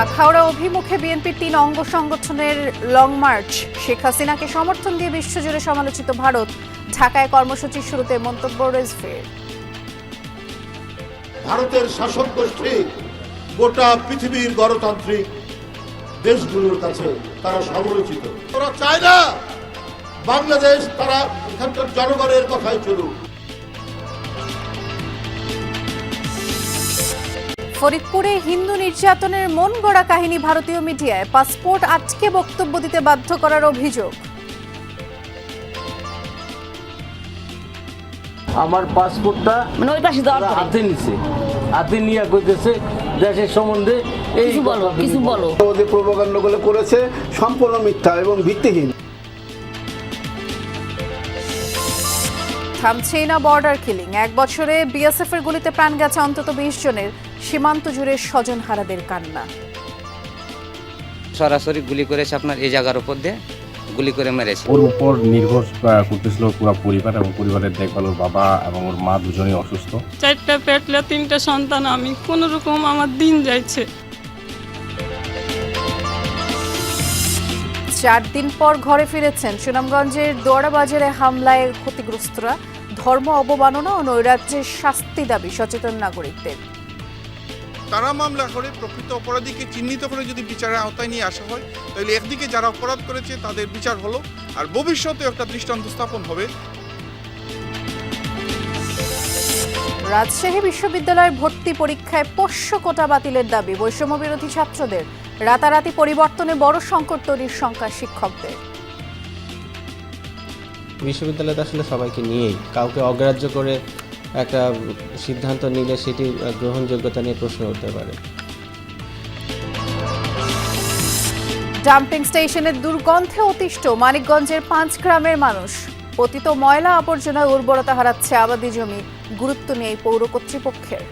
আখাউড়া অভিমুখে বিএনপির ৩ অঙ্গ সংগঠনের লং মার্চ। শেখ হাসিনাকে সমর্থন দিয়ে বিশ্বজুড়ে সমালোচিত ভারত। ঢাকায় কর্মসূচির শুরুতে মন্তব্য রেজভির। ভারতের শাসক গোষ্ঠী গোটা পৃথিবীর গণতান্ত্রিক দেশগুলোর কাছে তারা সমালোচিত। ওরা চায় না বাংলাদেশ, তারা এখানকার জনগণের কথাই চলুক। ফরিদপুরে হিন্দু নির্যাতনের মন গড়া কাহিনী ভারতীয় মিডিয়ায়। পাসপোর্ট আটকে বক্তব্য দিতে বাধ্য করার অভিযোগ। আমার পাসপোর্টটা মানে ওই পাশে দেওয়ার পরে হাতে নিছে, হাতে নিয়ে কইতেছে দেশের সম্বন্ধে এই কিছু বলো। ওদের প্রোপাগান্ডাগুলো করেছে সম্পূর্ণ মিথ্যা এবং ভিত্তিহীন। থামছেই না বর্ডার কিলিং। 1 বছরে বিএসএফ এর গুলিতে প্রাণ গেছে অন্তত 20 জনের। সীমান্ত জুড়ে স্বজন হারাদের কান্না। সরাসরি গুলি করেছে আপনার এই জায়গার উপর দিয়ে গুলি করে মেরেছে। ওর উপর নির্ভর করতেছিল পুরো পরিবার, এবং পরিবারের দেখভাল ওর বাবা এবং ওর মা দুজনেই অসুস্থ। 4টা পেটলা 3টা সন্তান, আমি কোন রকম আমার দিন যাচ্ছে। 4 দিন পর ঘরে ফিরেছেন সুনামগঞ্জের দোয়ারাবাজারে হামলায় ক্ষতিগ্রস্তরা। ধর্ম অবমাননা ও নৈরাজ্যের শাস্তি দাবি সচেতন নাগরিকদের। তারা মামলা করে প্রকৃত অপরাধীকে চিহ্নিত করে যদি বিচারের আওতায় নিয়ে আসা হয়, তাহলে একদিকে যারা অপরাধ করেছে তাদের বিচার হলো, আর ভবিষ্যতে একটা দৃষ্টান্ত স্থাপন হবে। রাজশাহী বিশ্ববিদ্যালয়ের ভর্তি পরীক্ষায় পোষ্য কোটা বাতিলের দাবি বৈষম্য বিরোধী ছাত্রদের। রাতারাতি পরিবর্তনে বড় সংকট তৈরির শঙ্কা শিক্ষকদের। বিশ্ববিদ্যালয়তে আসলে সবাইকে নিয়েই কাউকে অগ্রাহ্য করে একটা সিদ্ধান্ত নিলে সেটি গ্রহণযোগ্যতা নিয়ে প্রশ্ন উঠতে পারে। ডাম্পিং স্টেশনের দুর্গন্ধে অতিষ্ঠ মানিকগঞ্জের 5 গ্রামের মানুষ। পতিত ময়লা আবর্জনায় উর্বরতা হারাচ্ছে আবাদি জমি। গুরুত্ব নেই পৌর কর্তৃপক্ষের।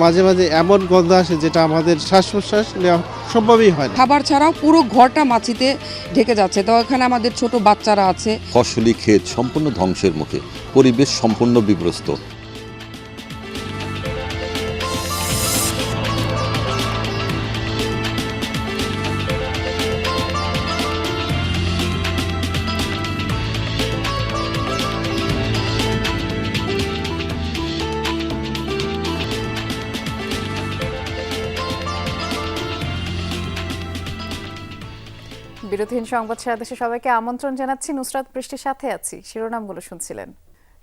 মাঝে মাঝে এমন গন্ধ আসে যেটা আমাদের শ্বাস প্রশ্বাস নেওয়া সম্ভবই হয় না। খাবার ছাড়াও পুরো ঘরটা মাছিতে ঢেকে যাচ্ছে। তো এখানে আমাদের ছোট বাচ্চারা আছে। ফসলি ক্ষেত সম্পূর্ণ ধ্বংসের মুখে, পরিবেশ সম্পূর্ণ বিধ্বস্ত। বিরোধীহীন সংবাদ সারা দেশে সবাইকে আমন্ত্রণ জানাচ্ছি। নুসরাত বৃষ্টির সাথে আছি। শিরোনামগুলো শুনছিলেন।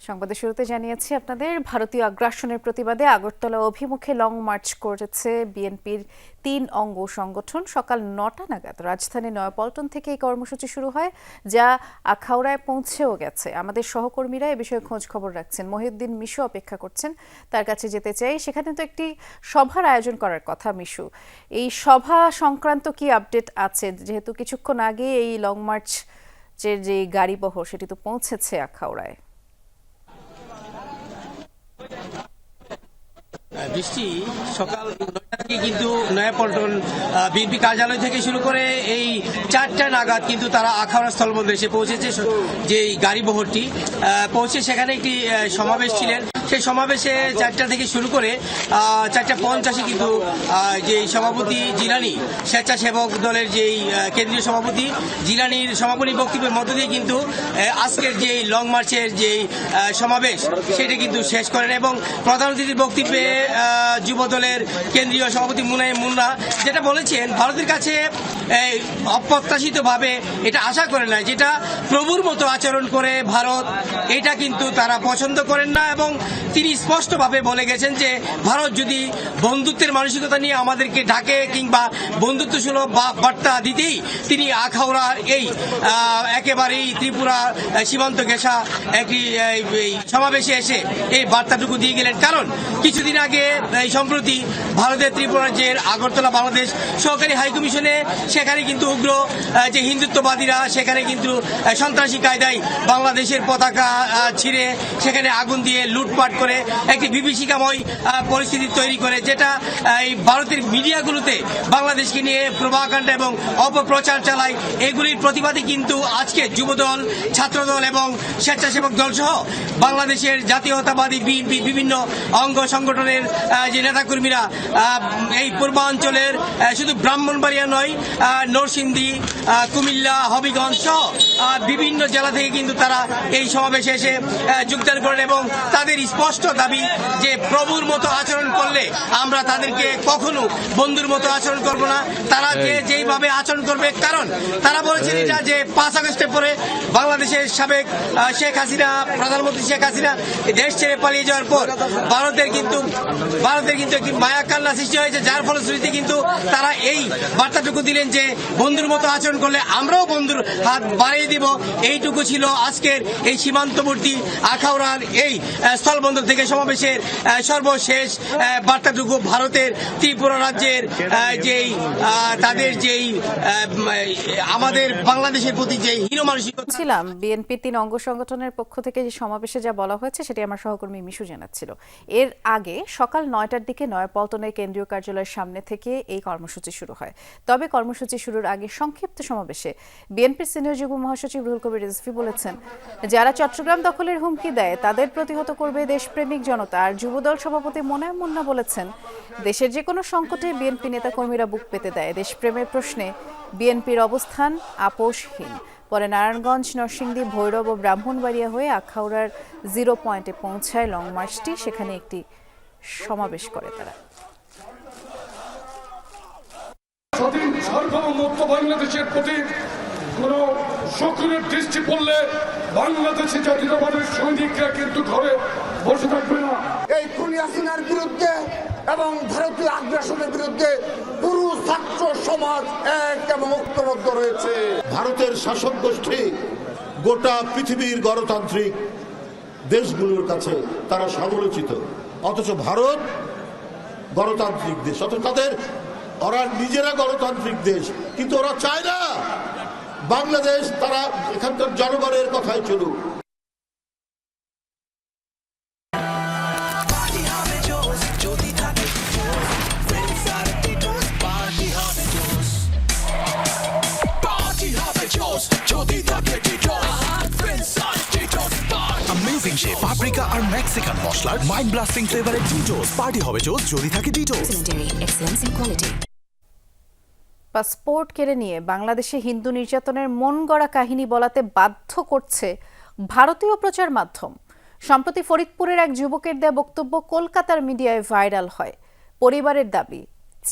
সংবাদের শুরুতে জানিয়েছি আপনাদের, ভারতীয় আগ্রাসনের প্রতিবাদে আগরতলা অভিমুখে লং মার্চ করেছে বিএনপির 3 অঙ্গ সংগঠন। সকাল 9টা নাগাদ রাজধানী নয়াপল্টন থেকে এই কর্মসূচি শুরু হয়, যা আখাউড়ায় পৌঁছেও গেছে। আমাদের সহকর্মীরা এ বিষয়ে খোঁজ খবর রাখছেন। মহিউদ্দিন মিশু অপেক্ষা করছেন, তার কাছে যেতে চাই। সেখানে তো একটি সভার আয়োজন করার কথা মিশু, এই সভা সংক্রান্ত কি আপডেট আছে? যেহেতু কিছুক্ষণ আগে এই লং মার্চের যে গাড়িবহর সেটি তো পৌঁছেছে আখাউড়ায়। বৃষ্টি সকাল 9টা থেকে কিন্তু নয়াপল্টন বিএনপি কার্যালয় থেকে শুরু করে এই 4টা নাগাদ কিন্তু তারা আখাউড়া স্থলবন্দরে এসে পৌঁছেছে। যে গাড়ি বহরটি পৌঁছে সেখানে একটি সমাবেশ ছিলেন। সেই সমাবেশে 4টা থেকে শুরু করে 4:50 কিন্তু যে সভাপতি জিলানি, স্বেচ্ছাসেবক দলের যেই কেন্দ্রীয় সভাপতি জিলানির সমাপনী বক্তব্যের মধ্য দিয়ে কিন্তু আজকের যে লং মার্চের যে সমাবেশ সেটা কিন্তু শেষ করেন। এবং প্রধান অতিথির বক্তব্যে যুব দলের কেন্দ্রীয় সভাপতি মুনায়েম মুন্না যেটা বলেছেন, ভারতের কাছে অপ্রত্যাশিতভাবে এটা আশা করে না, যেটা প্রভুর মতো আচরণ করে ভারত, এটা কিন্তু তারা পছন্দ করেন না। এবং তিনি স্পষ্টভাবে বলে গেছেন যে ভারত যদি বন্ধুত্বের মানসিকতা নিয়ে আমাদেরকে ডাকে কিংবা বন্ধুত্বসুলভ বার্তা দিতেই তিনি আখাউড়ার এই একেবারেই ত্রিপুরা সীমান্ত ঘেঁষা একটি সমাবেশে এসে এই বার্তাটুকু দিয়ে গেলেন। কারণ কিছুদিন আগে সম্প্রতি ভারতের ত্রিপুরা রাজ্যের আগরতলা বাংলাদেশ সহকারী হাইকমিশনে শেখ সেখানে কিন্তু উগ্র যে হিন্দুত্ববাদীরা সেখানে কিন্তু সন্ত্রাসী কায়দায় বাংলাদেশের পতাকা ছিঁড়ে সেখানে আগুন দিয়ে লুটপাট করে একটি বিভীষিকাময় পরিস্থিতি তৈরি করে, যেটা এই ভারতের মিডিয়াগুলোতে বাংলাদেশকে নিয়ে প্রভাকাণ্ডা এবং অপপ্রচার চালায়। এগুলির প্রতিবাদে কিন্তু আজকে যুবদল, ছাত্রদল এবং স্বেচ্ছাসেবক দল সহ বাংলাদেশের জাতীয়তাবাদী বিএনপি বিভিন্ন অঙ্গ সংগঠনের যে নেতাকর্মীরা এই পূর্বাঞ্চলের শুধু ব্রাহ্মণবাড়িয়া নয়, নরসিংদী, কুমিল্লা, হবিগঞ্জ সহ বিভিন্ন জেলা থেকে কিন্তু তারা এই সমাবেশে এসে যোগদান করেন এবং তাদের স্পষ্ট দাবি যে প্রভুর মতো আচরণ করলে আমরা তাদেরকে কখনো বন্ধুর মতো আচরণ করব না। তারা যেইভাবে আচরণ করবে, কারণ তারা বলেছেন এটা যে 5 আগস্টের পরে বাংলাদেশের সাবেক শেখ হাসিনা, প্রধানমন্ত্রী শেখ হাসিনা দেশ ছেড়ে পালিয়ে যাওয়ার পর ভারতের কিন্তু একটি মায়া কান্না সৃষ্টি হয়েছে, যার ফলশ্রুতিতে কিন্তু তারা এই বার্তাটুকু দিলেন যে বন্ধুর মতো আচরণ করলে আমরাও বন্ধুর হাত বাড়িয়ে দিব। এইটুকু ছিল আজকের এই সীমান্তবর্তী আখাউড়ার এই স্থলবন্দর থেকে সমাবেশের সর্বশেষ বার্তাটুকু। ভারতের ত্রিপুরা রাজ্যের যেই তাদের যেই আমাদের বাংলাদেশের প্রতি যে হীন মানসিকতা ছিলাম, বিএনপি 3 অঙ্গ সংগঠনের পক্ষ থেকে যে সমাবেশে যা বলা হয়েছে সেটি আমার সহকর্মী মিশু জানাচ্ছিল। এর আগে সকাল 9টার দিকে নয়াপল্টনের কেন্দ্রীয় কার্যালয়ের সামনে থেকে এই কর্মসূচি শুরু হয়। তবে কর্মসূচি শুরুর আগে সংক্ষিপ্ত সমাবেশে বিএনপির সিনিয়র যুগ্ম মহাসচিব রুহুল কবির রিজভী বলেছেন, যারা চট্টগ্রাম দখলের হুমকি দেয় তাদের প্রতিহত করবে দেশপ্রেমিক জনতা। আর যুবদল সভাপতি মোনায়েম মুন্না বলেছেন, দেশের যে কোনো সংকটে বিএনপি নেতাকর্মীরা বুক পেতে দেয়। দেশপ্রেমের প্রশ্নে বিএনপির অবস্থান আপোষহীন। পরে নারায়ণগঞ্জ, নরসিংদী, ভৈরব ও ব্রাহ্মণবাড়িয়া হয়ে আখাউড়ার 0 পয়েন্টে পৌঁছায় লং মার্চটি। সেখানে একটি সমাবেশ করে তারা। স্বাধীন সার্বভৌমত্ব বাংলাদেশের প্রতি কোন শকুনের দৃষ্টি পড়লে বাংলাদেশি জাতীয়তাবাদের সৈনিকরা কিন্তু ঘরে বসে থাকবে না। এই খুনি হাসিনার বিরুদ্ধে এবং ভারতীয় আগ্রাসনের বিরুদ্ধে পুরো ছাত্র সমাজ এক এবং ঐক্যবদ্ধ রয়েছে। ভারতের শাসক গোষ্ঠী গোটা পৃথিবীর গণতান্ত্রিক দেশগুলোর কাছে তারা সমালোচিত, অথচ ভারত গণতান্ত্রিক দেশ, অথচ ওরা নিজেরা গণতান্ত্রিক দেশ, কিন্তু ওরা চায় না বাংলাদেশ তারা এখানকার জনগণের কথাই চলুক। অ্যামেজিং শেফ পাপরিকা আর মেক্সিকান মশলার মাইন্ড ব্লাস্টিং ফ্লেভারের টিটোস পার্টি হবে জোস যদি থাকে টিটোস। পাসপোর্ট কেড়ে নিয়ে বাংলাদেশে হিন্দু নির্যাতনের মন গড়া কাহিনী বলাতে বাধ্য করছে ভারতীয় প্রচার মাধ্যম। সম্প্রতি ফরিদপুরের এক যুবকের দেয়া বক্তব্য কলকাতার মিডিয়ায় ভাইরাল হয়। পরিবারের দাবি,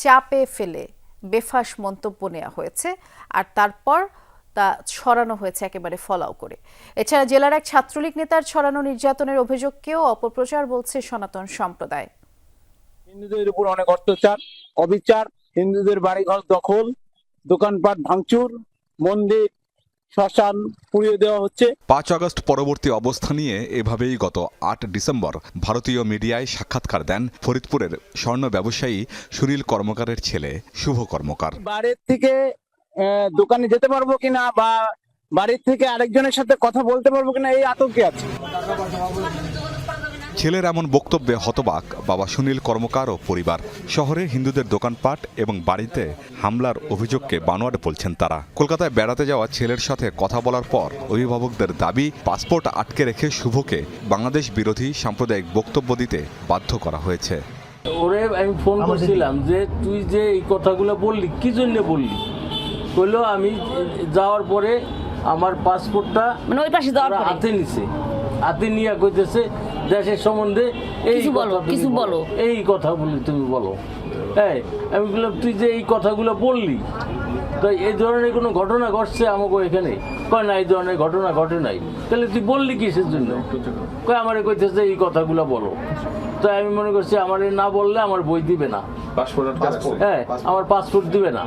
চাপে ফেলে বেফাঁস মন্তব্য নেওয়া হয়েছে আর তারপর তা ছড়ানো হয়েছে একেবারে ফলাও করে। এছাড়া জেলার এক ছাত্রলীগ নেতার ছড়ানো নির্যাতনের অভিযোগকেও অপপ্রচার বলছে সনাতন সম্প্রদায়। হিন্দুদের উপর অনেক অত্যাচার, অবিচার, হিন্দুদের বাড়িঘর দখল, দোকানপাট ভাঙচুর, মন্দির, শ্মশান পুড়িয়ে দেওয়া হচ্ছে। 5 আগস্ট পরবর্তী অবস্থা নিয়ে এভাবেই গত 8 ডিসেম্বর ভারতীয় মিডিয়ায় সাক্ষাৎকার দেন ফরিদপুরের স্বর্ণ ব্যবসায়ী সুনীল কর্মকারের ছেলে শুভ কর্মকার। বাড়ির থেকে দোকানে যেতে পারবো কিনা বা বাড়ির থেকে আরেকজনের সাথে কথা বলতে পারবো কিনা এই আতঙ্কে আছে। ছেলের এমন বক্তব্যে হতবাক বাবা সুনীল কর্মকার ও পরিবার। শহরে হিন্দুদের দোকানপাট এবং বাড়িতে হামলার অভিযোগকে বানোয়াট বলছেন তারা। কলকাতায় বেড়াতে যাওয়া ছেলের সাথে কথা বলার পর অভিভাবকদের দাবি, পাসপোর্ট আটকে রেখে শুভকে বাংলাদেশ বিরোধী সাম্প্রদায়িক বক্তব্য দিতে বাধ্য করা হয়েছে। ওরে আমি ফোন করছিলাম যে তুই যে এই কথাগুলো বললি কি জন্য বললি, বললো আমি যাওয়ার পরে আমার পাসপোর্টটা মানে ওই পাশে হাতে নিছে, হাতে নিয়ে কইতেছে দেশের সম্বন্ধে কিছু বলো, এই কথা বলি তুমি বলো। হ্যাঁ আমি বললাম তুই যে এই কথাগুলো বললি তো এই ধরনের কোনো ঘটনা ঘটছে আমাকে এখানে? কয় না, এই ধরনের ঘটনা ঘটে নাই। তাহলে তুই বললি কিসের জন্য? কয় আমারে কইতেছে এই কথাগুলো বলো। তো আমি মনে করছি আমার না বললে আমার বই দিবে না, হ্যাঁ আমার পাসপোর্ট দিবে না,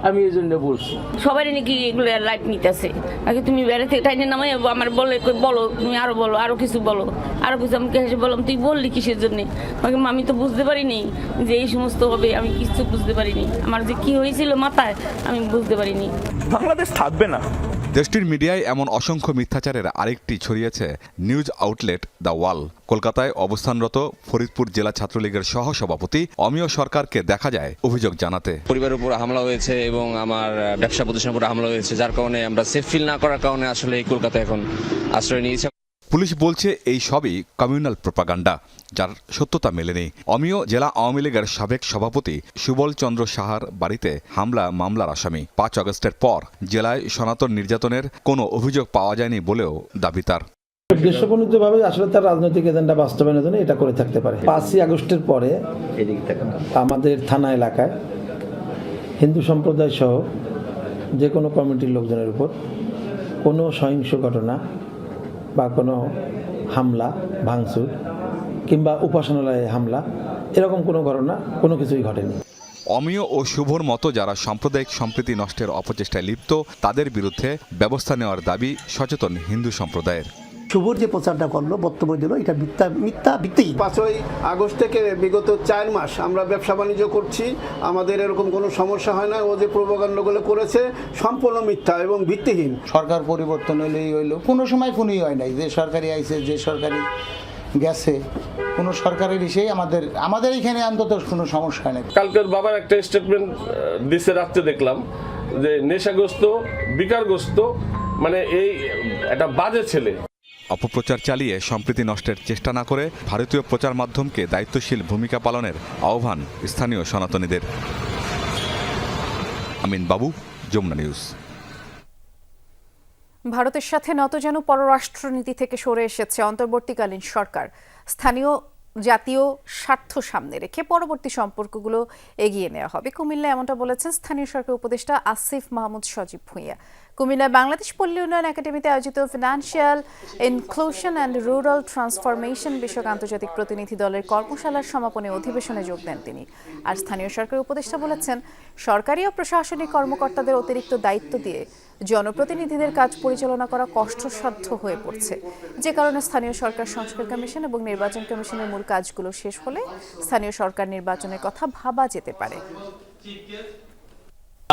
আমি এই জন্য বলছি। সবাই নাকি এগুলো লাইট নিতেছে, আগে তুমি বেড়াতে টাইনে নামাই আমার বলো তুমি আরো বলো, আরো কিছু বলো, আরো কিছু। আমি হেসে বললাম তুই বললি কিসের জন্য? আমি তো বুঝতে পারিনি যে এই সমস্ত হবে, আমি কিছু বুঝতে পারিনি। আমার যে কি হয়েছিল মাথায় আমি বুঝতে পারিনি। বাংলাদেশ থাকবে না। দেশটির মিডিয়ায় এমন অসংখ্য মিথ্যাচারের আরেকটি ছড়িয়েছে নিউজ আউটলেট দ্য ওয়াল। কলকাতায় অবস্থানরত ফরিদপুর জেলা ছাত্রলীগের সহ সভাপতি অমিয় সরকারকে দেখা যায় অভিযোগ জানাতে। পরিবারের উপর হামলা হয়েছে এবং আমার ব্যবসা প্রতিষ্ঠানের উপর হামলা হয়েছে, যার কারণে আমরা সেফ ফিল না করার কারণে আসলে এই কলকাতায় এখন আশ্রয় নিয়েছে। পুলিশ বলছে এই সবই কমিউনাল প্রোপাগান্ডা, যার সত্যতা মেলেনি। অমিয় জেলা আওয়ামী লীগের সাবেক সভাপতি সুবল চন্দ্র সাহার বাড়িতে হামলা মামলার আসামি। 5 আগস্টের পর জেলায় সনাতন নির্যাতনের কোনো অভিযোগ পাওয়া যায়নি বলেও দাবি তার। উদ্দেশ্যপ্রণোদিতভাবে আসলে তার রাজনৈতিক এজেন্ডা বাস্তবায়নের জন্য এটা করে থাকতে পারে। 5 আগস্টের পরে আমাদের থানা এলাকায় হিন্দু সম্প্রদায় সহ যে কোনো কমিটির লোকজনের উপর কোনো সহিংস ঘটনা বা কোনো হামলা ভাঙচুর কিংবা উপাসনালয়ে হামলা এরকম কোনো ঘটনা কোনো কিছুই ঘটেনি। অমিয় ও শুভর মতো যারা সাম্প্রদায়িক সম্প্রীতি নষ্টের অপচেষ্টায় লিপ্ত তাদের বিরুদ্ধে ব্যবস্থা নেওয়ার দাবি সচেতন হিন্দু সম্প্রদায়ের। শুভর যে প্রচারটা করলো, বক্তব্য দিল, এটা মিথ্যা ভিত্তি। 5ই আগস্ট থেকে বিগত 4 মাস আমরা ব্যবসা বাণিজ্য করছি, আমাদের এরকম কোনো সমস্যা হয় না। ও যে প্রোপাগান্ডাগুলো করেছে সম্পূর্ণ মিথ্যা এবং ভিত্তিহীন। সরকার পরিবর্তন হলেই হইলো, কোনো সময় কোনোই হয় নাই। যে সরকারি আইছে, যে সরকারি গেছে, কোনো সরকারের ইসেই আমাদের এখানে অন্তত কোনো সমস্যা নেই। কালকের বাবার একটা স্টেটমেন্ট দিতে রাখতে দেখলাম যে নেশাগ্রস্ত বিকারগ্রস্ত, মানে এই একটা বাজে ছেলে। অপপ্রচার চালিয়ে সম্প্রীতি নষ্টের চেষ্টা না করে ভারতীয় প্রচার মাধ্যমকে দায়িত্বশীল ভূমিকা পালনের আহ্বান স্থানীয় সনাতনীদের। আমিন বাবু, যমুনা নিউজ। ভারতের সাথে নতজানু পররাষ্ট্রনীতি থেকে সরে এসেছে অন্তর্বর্তীকালীন সরকার। স্থানীয় জাতীয় স্বার্থ সামনে রেখে পরবর্তী সম্পর্কগুলো এগিয়ে নেওয়া হবে। কুমিল্লায় এমনটা বলেছেন স্থানীয় সরকার উপদেষ্টা আসিফ মাহমুদ সজীব ভুঁইয়া। কুমিল্লায় বাংলাদেশ পল্লী উন্নয়ন একাডেমিতে আয়োজিত financial inclusion and rural transformation বিষয়ক আন্তর্জাতিক প্রতিনিধি দলের কর্মশালার সমাপনী অধিবেশনে যোগ দেন তিনি। আর স্থানীয় সরকার উপদেষ্টা বলেছেন, সরকারি ও প্রশাসনিক কর্মকর্তাদের অতিরিক্ত দায়িত্ব দিয়ে জনপ্রতিনিধিদের কাজ পরিচালনা করা কষ্টসাধ্য হয়ে পড়ছে, যে কারণে স্থানীয় সরকার সংস্কার কমিশন এবং নির্বাচন কমিশনের মূল কাজগুলো শেষ হলে স্থানীয় সরকার নির্বাচনের কথা ভাবা যেতে পারে।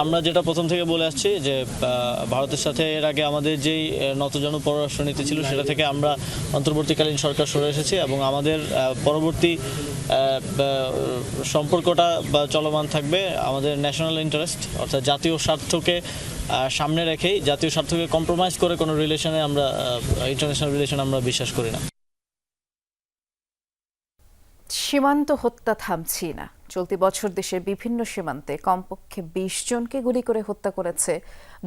আমরা যেটা প্রথম থেকে বলে আসছি যে ভারতের সাথে এর আগে আমাদের যেই নতজানু পররাষ্ট্রনীতি ছিল সেটা থেকে আমরা অন্তর্বর্তীকালীন সরকার সরে এসেছি এবং আমাদের পরবর্তী সম্পর্কটা চলমান থাকবে আমাদের ন্যাশনাল ইন্টারেস্ট, অর্থাৎ জাতীয় স্বার্থকে সামনে রেখেই। জাতীয় স্বার্থকে কম্প্রোমাইজ করে কোনো রিলেশনে আমরা ইন্টারন্যাশনাল রিলেশন আমরা বিশ্বাস করি না। সীমান্ত হত্যা থামছি না। চলতি বছর দেশের বিভিন্ন সীমান্তে কমপক্ষে 20 জনকে গুলি করে হত্যা করেছে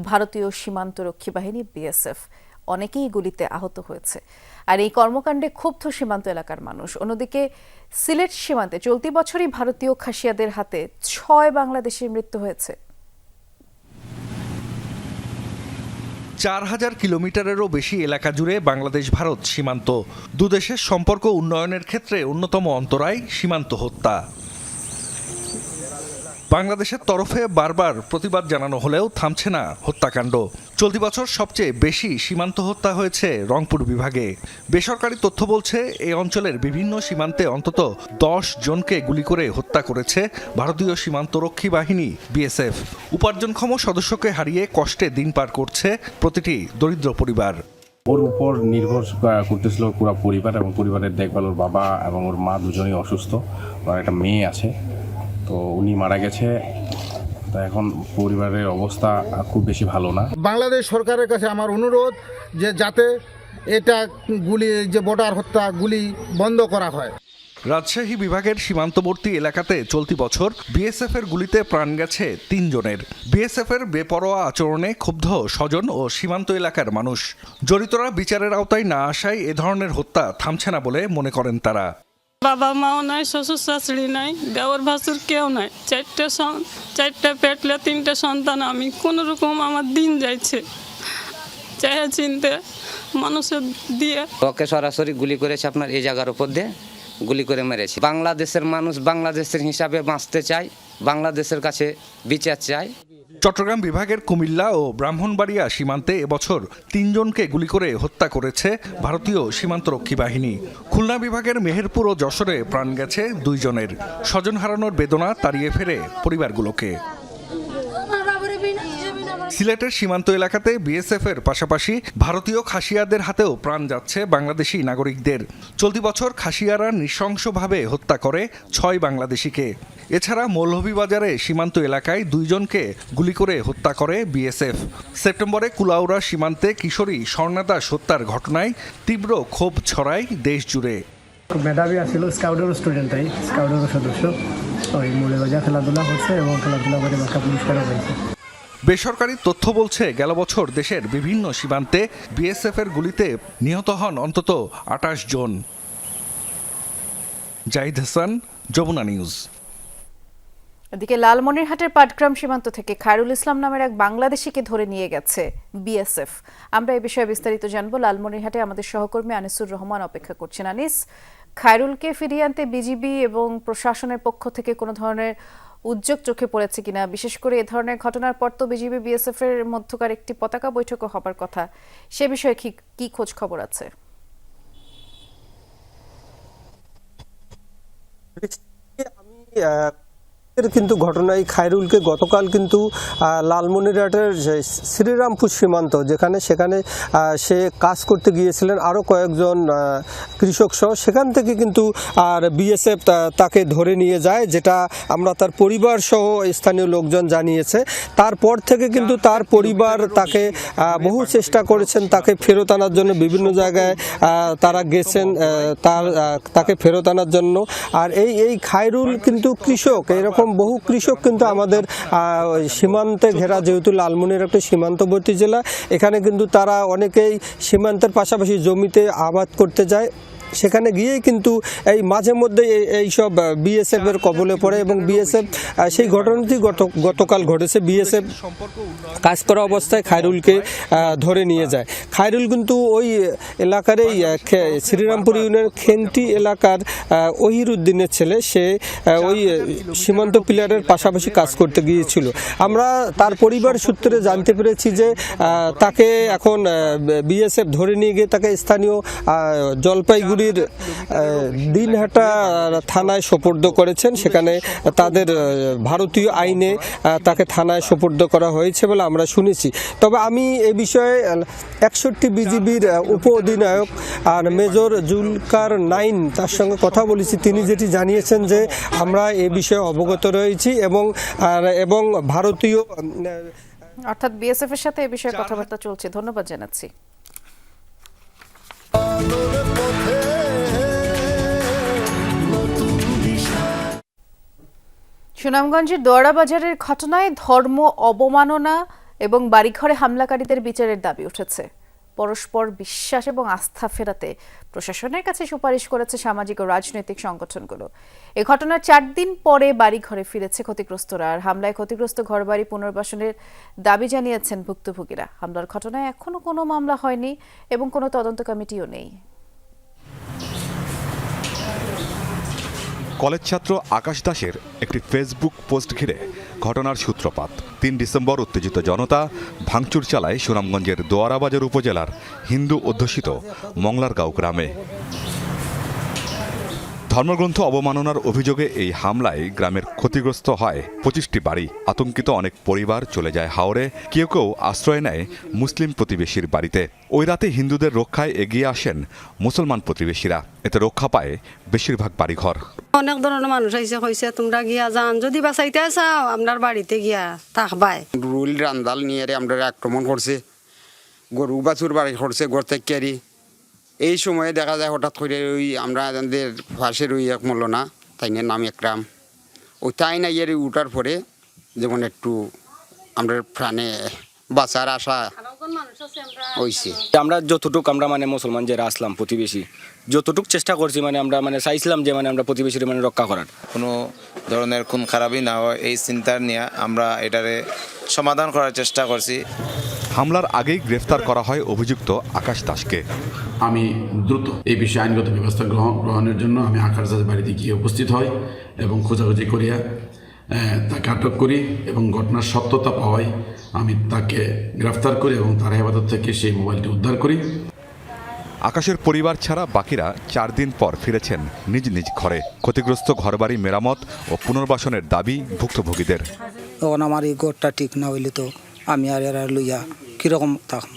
ভারতীয় সীমান্তরক্ষী বাহিনী বিএসএফ। অনেকেই গুলিতে আহত হয়েছে। আর এই কর্মকাণ্ডে ক্ষুব্ধ সীমান্ত এলাকার মানুষ। অন্যদিকে সিলেট সীমান্তে চলতি বছরই ভারতীয় খাসিয়াদের হাতে 6 বাংলাদেশির মৃত্যু হয়েছে। 4000 কিলোমিটারেরও বেশি এলাকা জুড়ে বাংলাদেশ ভারত সীমান্ত। দুদেশের সম্পর্ক উন্নয়নের ক্ষেত্রে অন্যতম অন্তরায় সীমান্ত হত্যা। বাংলাদেশের তরফে বারবার প্রতিবাদ জানানো হলেও থামছে না হত্যাকাণ্ড। চলতি বছর সবচেয়ে বেশি সীমান্ত হত্যা হয়েছে রংপুর বিভাগে। বেসরকারি তথ্য বলছে এই অঞ্চলের বিভিন্ন সীমান্তে অন্তত 10 জনকে গুলি করে হত্যা করেছে ভারতীয় সীমান্তরক্ষী বাহিনী বিএসএফ। উপার্জনক্ষম সদস্যকে হারিয়ে কষ্টে দিন পার করছে প্রতিটি দরিদ্র পরিবার। ওর উপর নির্ভর করতেছিল পুরো পরিবার এবং পরিবারের দেখভাল। ওর বাবা এবং ওর মা দুজনেই অসুস্থ, ওর একটা মেয়ে আছে, তো উনি মারা গেছে। তো এখন পরিবারের অবস্থা খুব বেশি ভালো না। বাংলাদেশ সরকারের কাছে আমার অনুরোধ যে যাতে এটা গুলি, যে বর্ডার হত্যা গুলি বন্ধ করা হয়। রাজশাহী বিভাগের সীমান্তবর্তী এলাকাতে চলতি বছর বিএসএফ এর গুলিতে প্রাণ গেছে 3 জনের। বিএসএফ এর বেপরোয়া আচরণে ক্ষুব্ধ স্বজন ও সীমান্ত এলাকার মানুষ। জড়িতরা বিচারের আওতায় না আসায় এ ধরনের হত্যা থামছে না বলে মনে করেন তারা। বাবা মাও নাই, শ্বশুর শাশুড়ি নাই, দেওর ভাসুর কেউ নাই, 4টা পেটলে 3টা সন্তান। আমি কোন রকম আমার দিন যাইছে চাহে চিনতে মানুষের দিয়ে। ওকে সরাসরি গুলি করেছে আপনার এই জায়গার উপর দিয়ে, গুলি করে মেরেছে। বাংলাদেশের মানুষ বাংলাদেশের হিসাবে বাঁচতে চায়, বাংলাদেশের কাছে বিচার চায়। চট্টগ্রাম বিভাগের কুমিল্লা ও ব্রাহ্মণবাড়িয়া সীমান্তে এবছর 3 জনকে গুলি করে হত্যা করেছে ভারতীয় সীমান্তরক্ষী বাহিনী। খুলনা বিভাগের মেহেরপুর ও যশোরে প্রাণ গেছে 2 জনের। স্বজন হারানোর বেদনা তাড়িয়ে ফেরে পরিবারগুলোকে। সিলেটের সীমান্ত এলাকাতে বিএসএফের পাশাপাশি ভারতীয় খাসিয়াদের হাতেও প্রাণ যাচ্ছে বাংলাদেশি নাগরিকদের। চলতি বছর খাসিয়ারা নৃশংসভাবে হত্যা করে 6 বাংলাদেশিকে। এছাড়া মৌলভীবাজারে সীমান্ত এলাকায় 2 জনকে গুলি করে হত্যা করে বিএসএফ। সেপ্টেম্বরে কুলাউড়া সীমান্তে কিশোরী স্বর্ণা দাস হত্যার ঘটনায় তীব্র ক্ষোভ ছড়ায় দেশ জুড়ে। মেধাবী আসছিল, স্কাউটের স্টুডেন্টটাই, স্কাউটের সদস্য। ওই মৌলভীবাজার খেলাধুলা করছে এবং খেলাধুলা করে একটা পুরস্কারও পেয়েছে। বেসরকারি তথ্য বলছে গেল বছর দেশের বিভিন্ন সীমান্তে বিএসএফের গুলিতে নিহত হন অন্তত 28 জন। জাহিদ হাসান, যমুনা নিউজ। এদিকে লালমনিরহাটের পাটগ্রাম সীমান্ত থেকে খায়রুল ইসলাম নামের এক বাংলাদেশিকে ধরে নিয়ে গেছে বিএসএফ। আমরা এই বিষয়ে বিস্তারিত জানবো। লালমনিরহাটে আমাদের সহকর্মী আনিসুর রহমান অপেক্ষা করছেন। আনিস, খায়রুলকে ফিরিয়ে আনতে বিজিবি এবং প্রশাসনের পক্ষ থেকে কোনো ধরনের উদ্যোগ চোখে পড়েছে কিনা? বিশেষ করে এ ধরনের ঘটনার পর তো বিজিবি বিএসএফ এর মধ্যকার একটি পতাকা বৈঠকও হবার কথা, সে বিষয়ে কি খোঁজ খবর আছে? কিন্তু ঘটনায় খায়রুলকে গতকাল কিন্তু লালমনিরহাটের শ্রীরামপুর সীমান্ত সেখানে সে কাজ করতে গিয়েছিলেন আরও কয়েকজন কৃষক সহ, সেখান থেকে কিন্তু আর বিএসএফ তাকে ধরে নিয়ে যায়, যেটা আমরা তার পরিবার সহ স্থানীয় লোকজন জানিয়েছে। তারপর থেকে কিন্তু তার পরিবার তাকে বহু চেষ্টা করেছেন তাকে ফেরত আনার জন্য, বিভিন্ন জায়গায় তারা গেছেন তাকে ফেরত আনার জন্য। আর এই খায়রুল কিন্তু কৃষক, এরকম বহু কৃষক কিন্তু আমাদের সীমান্তে ঘেরা, যেহেতু লালমনিরহাট একটা সীমান্তবর্তী জেলা, এখানে কিন্তু তারা অনেকেই সীমান্তের পাশাপাশি জমিতে আবাদ করতে যায়। সেখানে গিয়েই কিন্তু এই মাঝে মধ্যে এইসব বিএসএফ এর কবলে পড়ে এবং বিএসএফ সেই ঘটনাটি গতকাল ঘটেছে। বিএসএফ কাজ করা অবস্থায় খায়রুলকে ধরে নিয়ে যায়। খায়রুল কিন্তু ওই এলাকারই শ্রীরামপুর ইউনিয়নের খেন্টি এলাকার ওহিরুদ্দিনের ছেলে। সে ওই সীমান্ত পিলারের পাশাপাশি কাজ করতে গিয়েছিল। আমরা তার পরিবার সূত্রে জানতে পেরেছি যে তাকে এখন বিএসএফ ধরে নিয়ে গিয়ে তাকে স্থানীয় জলপাইগুড়ি দিনহাটা থানায় সোপর্দ করেছেন। সেখানে তাদের ভারতীয় আইনে তাকে থানায় সোপর্দ করা হয়েছে বলে আমরা শুনেছি। তবে আমি এ বিষয়ে 61 বিজিবির উপ অধিনায়ক আর মেজর জুলকার নাইন তার সঙ্গে কথা বলেছি। তিনি যেটি জানিয়েছেন যে আমরা এ বিষয়ে অবগত রয়েছি এবং ভারতীয় অর্থাৎ বিএসএফ এর সাথে এ বিষয়ে কথাবার্তা চলছে। ধন্যবাদ জানাচ্ছি। সুনামগঞ্জের দোয়ারা বাজারের ঘটনায় ধর্ম অবমাননা এবং বাড়িঘরে হামলাকারীদের বিচারের দাবি উঠেছে। পরস্পর বিশ্বাস এবং আস্থা ফেরাতে প্রশাসনের কাছে সুপারিশ করেছে সামাজিক ও রাজনৈতিক সংগঠনগুলো। এ ঘটনার 4 দিন পরে বাড়িঘরে ফিরেছে ক্ষতিগ্রস্তরা। আর হামলায় ক্ষতিগ্রস্ত ঘরবাড়ি পুনর্বাসনের দাবি জানিয়েছেন ভুক্তভোগীরা। হামলার ঘটনায় এখনো কোনো মামলা হয়নি এবং কোনো তদন্ত কমিটিও নেই। কলেজ ছাত্র আকাশ দাসের একটি ফেসবুক পোস্ট ঘিরে ঘটনার সূত্রপাত। 3 ডিসেম্বর উত্তেজিত জনতা ভাঙচুর চালায় সুনামগঞ্জের দোয়ারাবাজার উপজেলার হিন্দু অধ্যুষিত মংলারগাঁও গ্রামে। ধর্মগ্রন্থ অবমাননার অভিযোগে এই হামলায় গ্রামের ক্ষতিগ্রস্ত হয় 25টি বাড়ি। আতঙ্কিত অনেক পরিবার চলে যায় হাওরে, কেউ কেউ আশ্রয় নেয় মুসলিম প্রতিবেশীর বাড়িতে। ওই রাতে হিন্দুদের রক্ষায় এগিয়ে আসেন মুসলমান প্রতিবেশীরা। এতে রক্ষা পায় বেশিরভাগ বাড়িঘর। অনেক ধরনের মানুষ আইসে কইছে তোমরা গিয়া যান, যদি বাঁচাইতে চাও আপনার বাড়িতে গিয়া থাকবাই। রুল রান্দাল নিয়ে আমরা আক্রমণ করছে, গরু বাছুর বাড়ি করছে, ঘর থেকে। এই সময়ে দেখা যায় হঠাৎ করে ওই আমরা আমাদের পাশের ওই এক মৌলানা তাইনের নাম একরাম, ওই তাই না ইয়ে উঠার পরে যেমন একটু আমরা প্রাণে বাঁচার আশা হয়েছে। আমরা যতটুক আমরা মুসলমান যারা আসলাম প্রতিবেশী যতটুক চেষ্টা করছি আমরা চাইছিলাম যে আমরা প্রতিবেশীর রক্ষা করার, কোনো ধরনের খুন খারাপই না হয় এই চিন্তার নিয়ে আমরা এটারে সমাধান করার চেষ্টা করছি। হামলার আগেই গ্রেফতার করা হয় অভিযুক্ত আকাশ দাসকে। আমি দ্রুত এই বিষয়ে আইনগত ব্যবস্থা গ্রহণের জন্য আমি আকাশ জাজের বাড়িতে গিয়ে উপস্থিত হই এবং খোঁজাখুঁজি করিয়া তাকে আটক করি এবং ঘটনার সত্যতা পাওয়ায় আমি তাকে গ্রেফতার করি এবং তার হেফাজত থেকে সেই মোবাইলটি উদ্ধার করি। আকাশের পরিবার ছাড়া বাকিরা 4 দিন পর ফিরেছেন নিজ নিজ ঘরে। ক্ষতিগ্রস্ত ঘরবাড়ি মেরামত ও পুনর্বাসনের দাবি ভুক্তভোগীদের। তখন আমার এই ঘরটা ঠিক না হইলে তো আমি আর লইয়া কিরকম থাকব।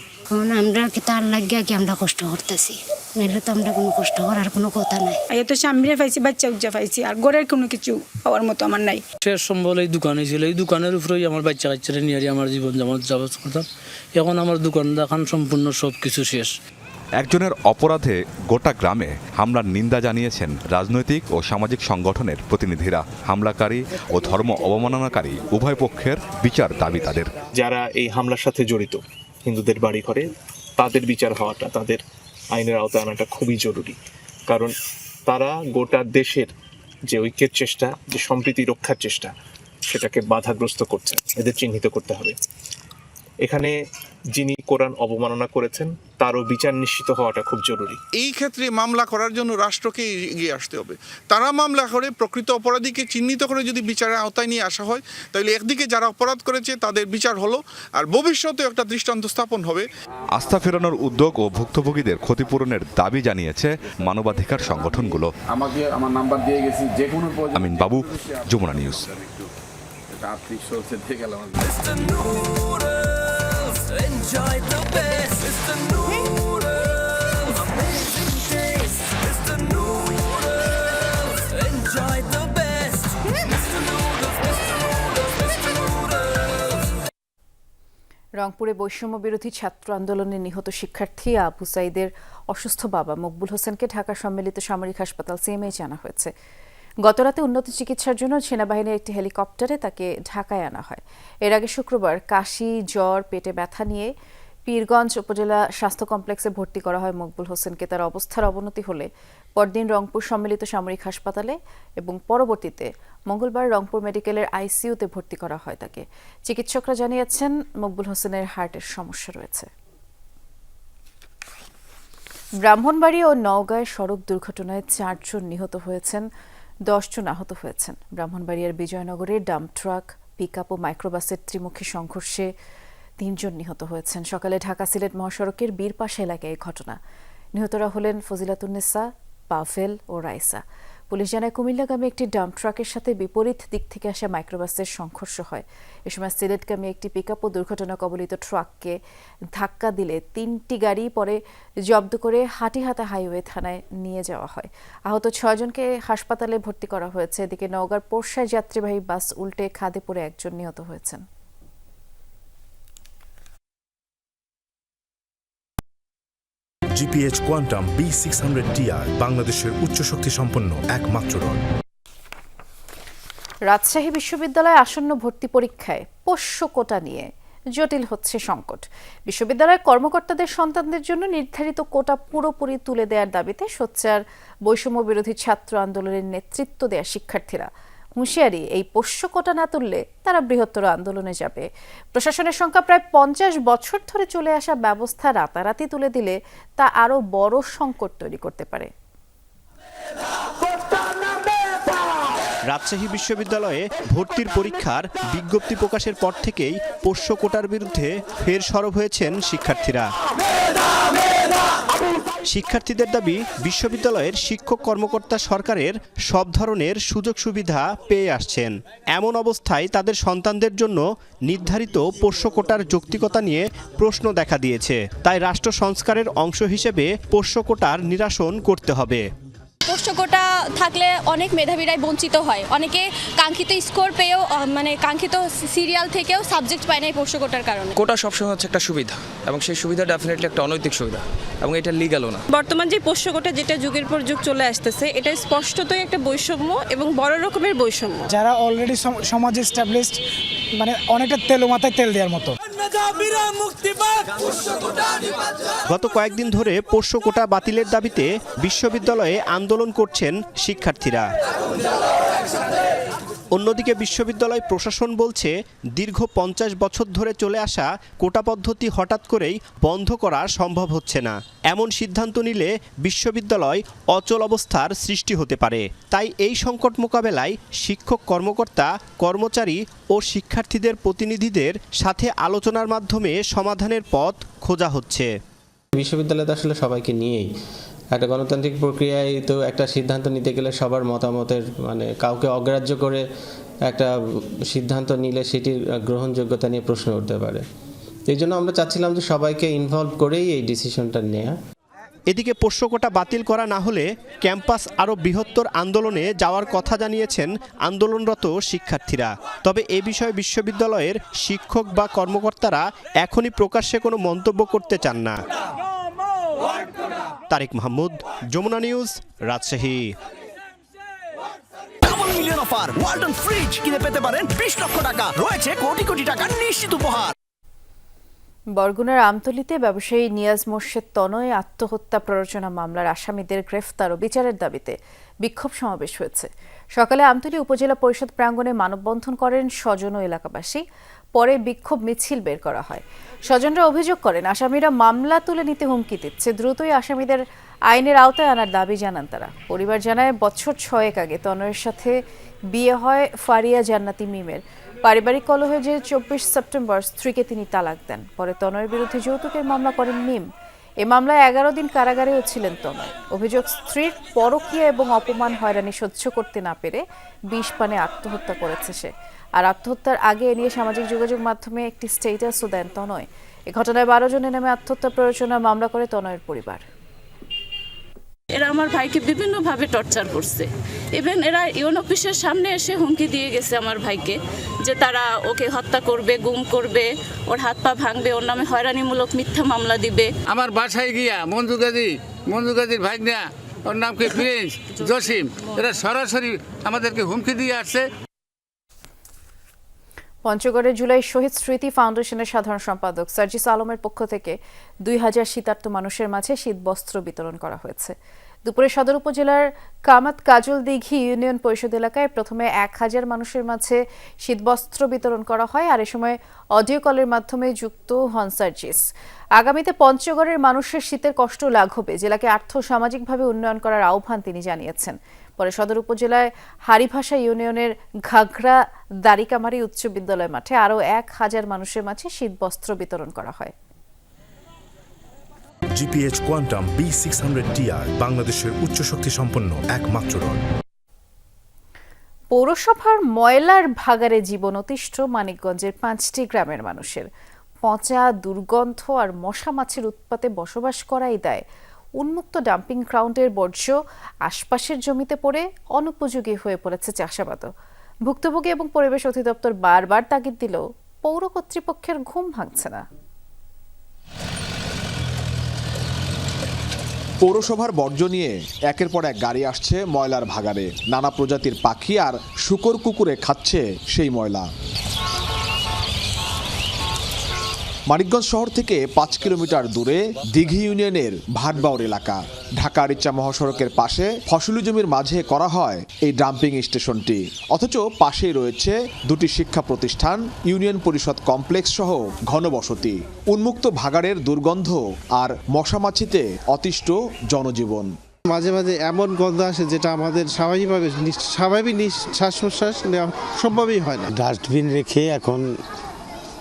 আমরা কি তার লাগিয়া কি আমরা কষ্ট করতেছি, নাহলে তো আমরা কোনো কষ্ট করার কোনো কথা নাই। এই তো সামনে পাইছি, বাচ্চা উজ্জা পাইছি, আর ঘরের কোনো কিছু পাওয়ার মতো আমার নাই। শেষ সম্বল এই দোকানে ছিল, এই দোকানের উপরেই আমার বাচ্চা কাচ্চারা নিয়ে আমার জীবন যাপন করতাম। এখন আমার দোকান দেখান সম্পূর্ণ সব কিছু শেষ। একজনের অপরাধে গোটা গ্রামে হামলার নিন্দা জানিয়েছেন রাজনৈতিক ও সামাজিক সংগঠনের প্রতিনিধিরা। হামলাকারী ও ধর্ম অবমাননাকারী উভয় পক্ষের বিচার দাবি তাদের। যারা এই হামলার সাথে জড়িত হিন্দুদের বাড়ি ঘরে, তাদের বিচার হওয়াটা, তাদের আইনের আওতায় আনাটা খুবই জরুরি। কারণ তারা গোটা দেশের যে ঐক্যের চেষ্টা, যে সম্প্রীতি রক্ষার চেষ্টা, সেটাকে বাধাগ্রস্ত করছে। এদের চিহ্নিত করতে হবে। এখানে যিনি কোরআন অবমাননা করেছেন তারও বিচার নিশ্চিত হওয়াটা খুব জরুরি। এই ক্ষেত্রে মামলা করার জন্য রাষ্ট্রকে এগিয়ে আসতে হবে। তারা মামলা করে প্রকৃত অপরাধীকে চিহ্নিত করে যদি বিচারের আওতায় নিয়ে আসা হয়, তাহলে একদিকে যারা অপরাধ করেছে তাদের বিচার হলো, আর ভবিষ্যতে একটা দৃষ্টান্ত স্থাপন হবে। আস্থা ফেরানোর উদ্যোগ ও ভুক্তভোগীদের ক্ষতিপূরণের দাবি জানিয়েছে মানবাধিকার সংগঠনগুলো। আমাকে আমার নাম্বার দিয়ে গেছি, যে কোনো আমিন বাবু, Jamuna news. Enjoy the best. It's the noodles. Amazing taste. It's the noodles. Enjoy the best. It's the noodles. It's the noodles. It's the noodles. রংপুরে বৈষম্য বিরোধী ছাত্র আন্দোলনে নিহত শিক্ষার্থী আবু সাইদের অসুস্থ বাবা মকবুল হোসেনকে ঢাকা সম্মিলিত সামরিক হাসপাতাল সিএমএইচ আনা হয়েছে। গতরাতে উন্নত চিকিৎসার জন্য সেনাবাহিনীর একটি হেলিকপ্টারে তাকে ঢাকায় আনা হয়। এর আগে শুক্রবার কাশি, জ্বর, পেটে ব্যথা নিয়ে পীরগঞ্জ উপজেলা স্বাস্থ্য কমপ্লেক্সে ভর্তি করা হয় মকবুল হোসেনকে। তার অবস্থার অবনতি হলে পরদিন রংপুর সম্মিলিত সামরিক হাসপাতালে এবং পরবর্তীতে মঙ্গলবার রংপুর মেডিকেলের আইসিইউতে ভর্তি করা হয় তাকে। চিকিৎসকরা জানিয়েছেন মকবুল হোসেনের হার্টের সমস্যা রয়েছে। ব্রাহ্মণবাড়ী ও নওগাঁয় সড়ক দুর্ঘটনায় 4 জন নিহত হয়েছেন, 10 জন আহত হয়েছেন। ব্রাহ্মণবাড়িয়ার বিজয়নগরে ডাম্প ট্রাক, পিকআপ ও মাইক্রোবাসের ত্রিমুখী সংঘর্ষে 3 জন নিহত হয়েছেন। সকালে ঢাকা সিলেট মহাসড়কের বীরপাশা এলাকায় এই ঘটনা। নিহতরা হলেন ফজিলাতুন্নেসা, পাভেল ও রাইসা। পুলিশ জানায় কুমিল্লাগামী একটি ডাম্প ট্রাকের সাথে বিপরীত দিক থেকে আসা মাইক্রোবাসের সংঘর্ষ হয়। এ সময় সিলেটগামী একটি পিকআপ ও দুর্ঘটনা কবলিত ট্রাককে ধাক্কা দিলে 3টি গাড়ি পরে জব্দ করে হাটিহাতা হাইওয়ে থানায় নিয়ে যাওয়া হয়। আহত 6 জনকে হাসপাতালে ভর্তি করা হয়েছে। এদিকে নওগাঁর পোরশায় যাত্রীবাহী বাস উল্টে খাদে পড়ে 1 জন নিহত হয়েছেন। জিপিএইচ কোয়ান্টাম B600TR বাংলাদেশের উচ্চ শক্তি সম্পন্ন একমাত্র রড। রাজশাহী বিশ্ববিদ্যালয়ে আসন্ন ভর্তি পরীক্ষায় পোষ্য কোটা নিয়ে জটিল হচ্ছে সংকট। বিশ্ববিদ্যালয়ের কর্মকর্তাদের সন্তানদের জন্য নির্ধারিত কোটা পুরোপুরি তুলে দেওয়ার দাবিতে সোচ্চার বৈষম্য বিরোধী ছাত্র আন্দোলনের নেতৃত্ব দেয়া শিক্ষার্থীরা হুঁশিয়ারি, এই পোষ্য কোটা না তুললে তারা বৃহত্তর আন্দোলনে যাবে। প্রশাসনের সংখ্যা প্রায় 50 বছর ধরে চলে আসা ব্যবস্থা রাতারাতি তুলে দিলে তা আরো বড় সংকট তৈরি করতে পারে। রাজশাহী বিশ্ববিদ্যালয়ে ভর্তির পরীক্ষার বিজ্ঞপ্তি প্রকাশের পর থেকেই পোষ্য কোটার বিরুদ্ধে ফের সরব হয়েছেন শিক্ষার্থীরা। শিক্ষার্থীদের দাবি, বিশ্ববিদ্যালয়ের শিক্ষক কর্মকর্তা সরকারের সব ধরনের সুযোগ সুবিধা পেয়ে আসছেন। এমন অবস্থায় তাদের সন্তানদের জন্য নির্ধারিত পোষ্য কোটার যৌক্তিকতা নিয়ে প্রশ্ন দেখা দিয়েছে। তাই রাষ্ট্র সংস্কারের অংশ হিসেবে পোষ্য কোটার নিরসন করতে হবে। পোষ্য কোটা থাকলে অনেক মেধাবীরাই বঞ্চিত হয়। অনেকে কাঙ্ক্ষিত স্কোর পেয়েও মানে কাঙ্ক্ষিত সিরিয়াল থেকেও সাবজেক্ট পায় না এই পোষ্য কোটার কারণে। কোটা সবসময় হচ্ছে একটা সুবিধা, এবং সেই সুবিধা ডেফিনেটলি একটা অনৈতিক সুবিধা, এবং এটা লিগ্যালও না। বর্তমান যে পোষ্য কোটা যেটা যুগের পর যুগ চলে আসতেছে, এটা স্পষ্টতই একটা বৈষম্য এবং বড় রকমের বৈষম্য। যারা অলরেডি সমাজে এস্টাবলিশড, মানে অনেকটা তেল মাথায় তেল দেওয়ার মতো। গত কয়েকদিন ধরে পোষ্য কোটা বাতিলের দাবিতে বিশ্ববিদ্যালয়ে আন্দোলন করছেন শিক্ষার্থীরা। অন্যদিকে বিশ্ববিদ্যালয় প্রশাসন বলছে দীর্ঘ 50 বছর ধরে চলে আসা কোটা পদ্ধতি হঠাৎ করেই বন্ধ করা সম্ভব হচ্ছে না। এমন সিদ্ধান্ত নিলে বিশ্ববিদ্যালয় অচল অবস্থার সৃষ্টি হতে পারে। তাই এই সংকট মোকাবেলায় শিক্ষক কর্মকর্তা, কর্মচারী ও শিক্ষার্থীদের প্রতিনিধিদের সাথে আলোচনার মাধ্যমে সমাধানের পথ খোঁজা হচ্ছে। বিশ্ববিদ্যালয় আসলে সবাইকে নিয়েই একটা গণতান্ত্রিক প্রক্রিয়ায় তো একটা সিদ্ধান্ত নিতে গেলে সবার মতামতের মানে কাউকে অগ্রাহ্য করে একটা সিদ্ধান্ত নিলে সেটির গ্রহণযোগ্যতা নিয়ে প্রশ্ন উঠতে পারে। এই জন্য আমরা চাচ্ছিলাম যে সবাইকে ইনভলভ করেই এই ডিসিশনটা নেওয়া। এদিকে পোষ্য কোটা বাতিল করা না হলে ক্যাম্পাস আরও বৃহত্তর আন্দোলনে যাওয়ার কথা জানিয়েছেন আন্দোলনরত শিক্ষার্থীরা। তবে এ বিষয়ে বিশ্ববিদ্যালয়ের শিক্ষক বা কর্মকর্তারা এখনই প্রকাশ্যে কোনো মন্তব্য করতে চান না। Tariq Mahmud, Jamuna news, Rajshahi. Double million offer Walton fridge কিনে পেতে পারেন 20 লক্ষ টাকা, রয়েছে কোটি কোটি টাকার নিশ্চিত উপহার। বরগুনার আমতলীতে ব্যবসায়ী নিয়াজ মোর্শেদ তনয় আত্মহত্যা প্ররোচনা মামলার আসামিদের গ্রেফতার ও বিচারের দাবিতে বিক্ষোভ সমাবেশ হয়েছে। সকালে আমতলী উপজেলা পরিষদ প্রাঙ্গণে মানববন্ধন করেন স্বজন ও এলাকাবাসী। পরে বিক্ষোভ মিছিল বের করা হয়। স্বজনরা অভিযোগ করেন আসামিরা মামলা তুলে নিতে হুমকি দিচ্ছে, দ্রুতই আসামিদের আইনের আওতায় আনার দাবি জানান তারা। পরিবার জানায় বছর 6 আগে তনয়ের সাথে বিয়ে হয় ফারিয়া জান্নাতি মিমের। পারিবারিক কলহে যে 24 সেপ্টেম্বর স্ত্রীকে তিনি তালাক দেন। পরে তনয়ের বিরুদ্ধে যৌতুকের মামলা করেন মিম। এ মামলায় 11 দিন কারাগারেও ছিলেন তনয়। অভিযোগ স্ত্রীর পরকীয়া এবং অপমান হয়রানি সহ্য করতে না পেরে বিষ পানে আত্মহত্যা করেছে সে। আর আত্মহত্যার আগে এ নিয়ে সামাজিক যোগাযোগ মাধ্যমে একটি স্ট্যাটাসও দেন তনয়। এ ঘটনায় 12 জনের নামে আত্মহত্যা প্ররোচনা মামলা করে তনয়ের পরিবার। এরা আমার ভাইকে বিভিন্নভাবে টর্চার করছে। ইভেন এরা ইউন অফিসের সামনে এসে হুমকি দিয়ে গেছে আমার ভাইকে যে তারা ওকে হত্যা করবে, গুম করবে, ওর হাত পা ভাঙবে, ওর নামে হয়রানিমূলক মিথ্যা মামলা দিবে। আমার বাসায় গিয়া মঞ্জু গাজীর ভাইগনা, ওর নাম কি প্রিন্স জসিম, এরা সরাসরি আমাদেরকে হুমকি দিয়ে আসছে। পঞ্চগড়ের জুলাই শহীদ স্মৃতি ফাউন্ডেশনের সাধারণ সম্পাদক সার্জিস আলমের পক্ষ থেকে 2000 শীতার্ত মানুষের মাঝে শীতবস্ত্র বিতরণ করা হয়েছে। দুপুরে সদর উপজেলার কামাত কাজল দিঘি ইউনিয়ন পরিষদ এলাকায় প্রথমে 1000 মানুষের মাঝে শীতবস্ত্র বিতরণ করা হয়। আর এ সময় অডিও কলের মাধ্যমে যুক্ত হন সার্জিস। আগামীতে পঞ্চগড়ের মানুষের শীতের কষ্ট লাঘবে জেলাকে আর্থ সামাজিকভাবে উন্নয়ন করার আহ্বান তিনি জানিয়েছেন। পরে সদর উপজেলায় হারিভাষা ইউনিয়নের ঘাগড়া দারিকামারি উচ্চ বিদ্যালয় মাঠে আরও 1000 মানুষের মাঝে শীতবস্ত্র বিতরণ করা হয়। জিপিএইচ কোয়ান্টাম B600TR বাংলাদেশের উচ্চ শক্তি সম্পন্ন একমাত্র রড। পৌরসভার ময়লার ভাগারে জীবন অতিষ্ঠ মানিকগঞ্জের 5টি গ্রামের মানুষের। পচা, দুর্গন্ধ আর মশা মাছির উৎপাতে বসবাস করাই দায়। উন্মুক্ত ডাম্পিং গ্রাউন্ডের বর্জ্য আশপাশের জমিতে পড়ে অনুপযোগী হয়ে পড়েছে চাষাবাদও। ভুক্তভোগী এবং পরিবেশ অধিদপ্তর বারবার তাগিদ দিলেও পৌর কর্তৃপক্ষের ঘুম ভাঙছে না। পৌরসভার বর্জ্য নিয়ে একের পর এক গাড়ি আসছে ময়লার ভাগাড়ে। নানা প্রজাতির পাখি আর শূকর কুকুরে খাচ্ছে সেই ময়লা। মানিকগঞ্জ শহর থেকে 5 কিলোমিটার দূরে দিঘি ইউনিয়নের ভাটবাউর এলাকা। ঢাকা আরিচা মহাসড়কের পাশে ফসলি জমির মাঝে করা হয় এই ডাম্পিং স্টেশনটি। অথচ পাশেই রয়েছে 2টি শিক্ষা প্রতিষ্ঠান, ইউনিয়ন পরিষদ কমপ্লেক্স সহ ঘনবসতি। উন্মুক্ত ভাগাড়ের দুর্গন্ধ আর মশামাছিতে অতিষ্ঠ জনজীবন। মাঝে মাঝে এমন গন্ধ আসে যেটা আমাদের স্বাভাবিক শ্বাস প্রশ্বাস নেওয়া সম্ভবই হয় না। ডাস্টবিন রেখে এখন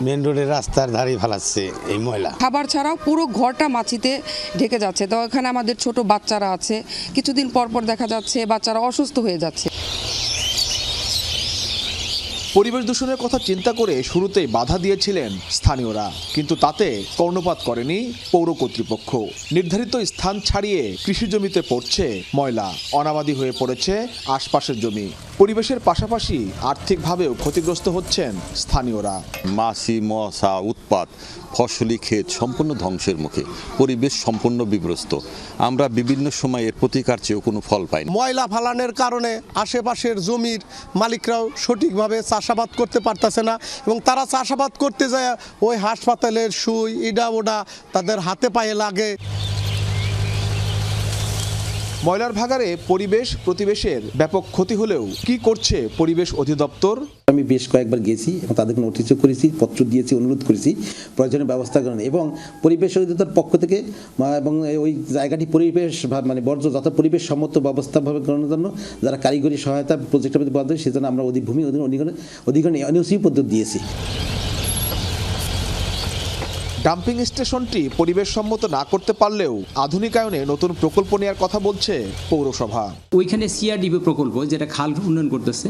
মেন রোডের রাস্তার ধারে ফেলাচ্ছে এই ময়লা। খাবার ছাড়াও পুরো ঘরটা মাছিতে ঢেকে যাচ্ছে। তো এখানে আমাদের ছোট বাচ্চারা আছে, কিছুদিন পর পর দেখা যাচ্ছে বাচ্চারা অসুস্থ হয়ে যাচ্ছে। পরিবেশ দূষণের কথা চিন্তা করে শুরুতেই বাধা দিয়েছিলেন স্থানীয়রা, কিন্তু তাতে কর্ণপাত করেনি পৌর কর্তৃপক্ষ। নির্ধারিত স্থান ছাড়িয়ে কৃষি জমিতে পড়ছে ময়লা, অনাবাদি হয়ে পড়েছে আশপাশের জমি। পরিবেশের পাশাপাশি আর্থিকভাবেও ক্ষতিগ্রস্ত হচ্ছেন স্থানীয়রা। মাছি মশা উৎপাত, ফসলি ক্ষেত সম্পূর্ণ ধ্বংসের মুখে, পরিবেশ সম্পূর্ণ বিব্রস্ত। আমরা বিভিন্ন সময় এর প্রতিকার চেয়েও কোনো ফল পাই না। ময়লা ফালানোর কারণে আশেপাশের জমির মালিকরাও সঠিকভাবে চাষাবাদ করতে পারতেছে না, এবং তারা চাষাবাদ করতে যায় ওই হাসপাতালের সুই ইডা ওডা তাদের হাতে পায়ে লাগে। ময়লার ভাগাড়ে পরিবেশ প্রতিবেশের ব্যাপক ক্ষতি হলেও কি করছে পরিবেশ অধিদপ্তর? আমি বেশ কয়েকবার গেছি এবং তাদেরকে নোটিশও করেছি, পত্র দিয়েছি, অনুরোধ করেছি প্রয়োজনীয় ব্যবস্থা করেন এবং পরিবেশ অধিদপ্তর পক্ষ থেকে এবং ওই জায়গাটি পরিবেশ মানে বর্জ্য যত পরিবেশ সম্মত ব্যবস্থাভাবে করানোর জন্য যারা কারিগরি সহায়তা প্রজেক্টের প্রতি বরাদ্দ সেজন্য আমরা ভূমি অধিগ্রহণে এনওসি পদ্ধতি দিয়েছি। ডাম্পিং স্টেশনটি পরিবেশ সম্মত না করতে পারলেও আধুনিকায়নে নতুন প্রকল্প নেওয়ার কথা বলছে পৌরসভা। ওইখানে সিআরডিবি প্রকল্প যেটা খাল উন্নয়ন করতেছে